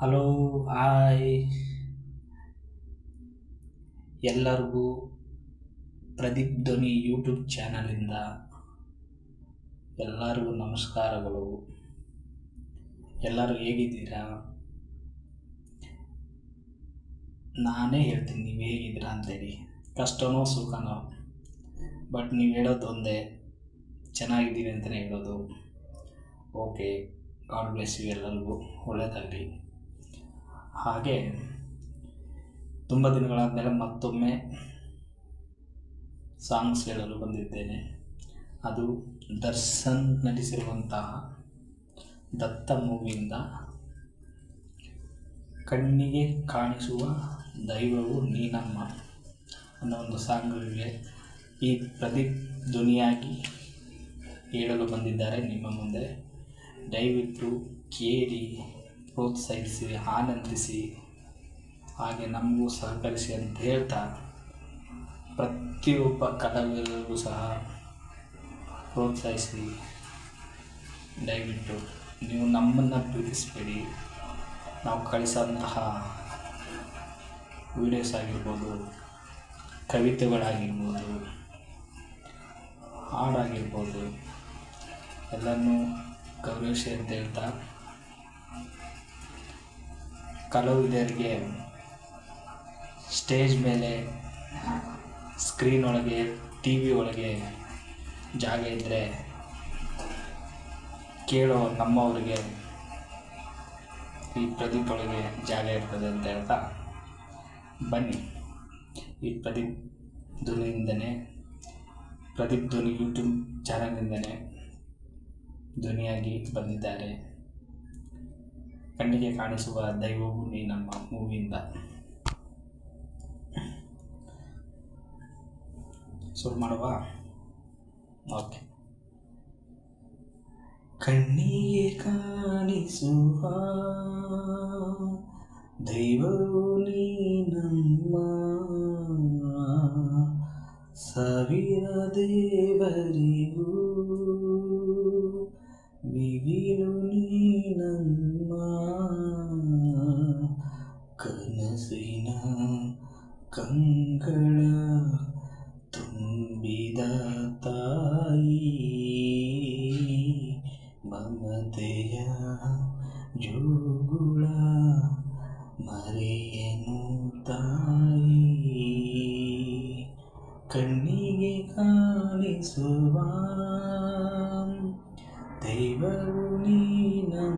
Hello, hi ಎಲ್ಲರಿಗೂ ಪ್ರದೀಪ್ ಧ್ವನಿ YouTube ಚಾನಲಿಂದ ಎಲ್ಲರಿಗೂ ನಮಸ್ಕಾರಗಳು. ಎಲ್ಲರೂ ಹೇಗಿದ್ದೀರಾ? ನಾನೇ ಹೇಳ್ತೀನಿ ನೀವು ಹೇಗಿದ್ದೀರಾ ಅಂತೇಳಿ. ಕಷ್ಟನೋ ಸುಖನೋ, ಬಟ್ ನೀವು ಹೇಳೋದು ಒಂದೇ, ಚೆನ್ನಾಗಿದ್ದೀವಿ ಅಂತಲೇ ಹೇಳೋದು. ಓಕೆ, ಗಾಡ್ ಬ್ಲೆಸ್ ಯು, ಎಲ್ಲರಿಗೂ ಒಳ್ಳೆಯದಾಗಲಿ. ಹಾಗೆ ತುಂಬ ದಿನಗಳಾದಮೇಲೆ ಮತ್ತೊಮ್ಮೆ ಸಾಂಗ್ಸ್ ಹೇಳಲು ಬಂದಿದ್ದೇನೆ. ಅದು ದರ್ಶನ್ ನಟಿಸಿರುವಂತಹ ದತ್ತ ಮೂವಿಯಿಂದ ಕಣ್ಣಿಗೆ ಕಾಣಿಸುವ ದೈವವು ನೀನಮ್ಮ ಅನ್ನೋ ಒಂದು ಸಾಂಗ್ಗೆ ಈ ಪ್ರದೀಪ್ ಧ್ವನಿಯಾಗಿ ಹೇಳಲು ಬಂದಿದ್ದಾರೆ ನಿಮ್ಮ ಮುಂದೆ. ದಯವಿಟ್ಟು ಕೇಳಿ, ಪ್ರೋತ್ಸಾಹಿಸಿ, ಆನಂದಿಸಿ, ಹಾಗೆ ನಮಗೂ ಸಹಕರಿಸಿ ಅಂತ ಹೇಳ್ತಾ, ಪ್ರತಿಯೊಬ್ಬ ಕಲಾವಿದರಿಗೂ ಸಹ ಪ್ರೋತ್ಸಾಹಿಸಿ. ದಯವಿಟ್ಟು ನೀವು ನಮ್ಮನ್ನು ಪ್ರೀತಿಸಬೇಡಿ. ನಾವು ಕಳಿಸೋಂತಹ ವಿಡಿಯೋಸ್ ಆಗಿರ್ಬೋದು, ಕವಿತೆಗಳಾಗಿರ್ಬೋದು, ಹಾಡಾಗಿರ್ಬೋದು, ಎಲ್ಲನೂ ಗೌರವಿಸಿ ಅಂತ ಹೇಳ್ತಾ, ಕಲಾವಿದರಿಗೆ ಸ್ಟೇಜ್ ಮೇಲೆ, ಸ್ಕ್ರೀನ್ ಒಳಗೆ, ಟಿ ವಿ ಒಳಗೆ ಜಾಗ ಇದ್ದರೆ ಕೇಳೋ ನಮ್ಮವರಿಗೆ ಈ ಪ್ರದೀಪ್ ಒಳಗೆ ಜಾಗ ಇರ್ತದೆ ಅಂತ ಹೇಳ್ತಾ, ಬನ್ನಿ. ಈ ಪ್ರದೀಪ್ ಧ್ವನಿಯಿಂದನೇ, ಪ್ರದೀಪ್ ಧ್ವನಿ ಯೂಟ್ಯೂಬ್ ಚಾನಲಿಂದನೇ ಧ್ವನಿಯಾಗಿ ಬಂದಿದ್ದಾರೆ. ಕಣ್ಣಿಗೆ ಕಾಣಿಸುವ ದೈವವು ನೀ ನಮ್ಮ ಮೂವಿಯಿಂದ. ಶುರು ಮಾಡುವ. ಓಕೆ. ಕಣ್ಣಿಗೆ ಕಾಣಿಸುವ ದೈವವು ನೀನಮ್ಮ, ಸಾವಿರ ದೇವರಿಗೂ ಬಿಗಿಲು ನೀನಮ್ಮ, ಕನಸಿನ ಕಂಗಳ ತುಂಬಿದ ತಾಯಿ, ಮಮತೆಯ ಜೋಗುಳ ಮರೆಯನು ತಾಯಿ. ಕಣ್ಣಿಗೆ ಕಾಣಿಸುವ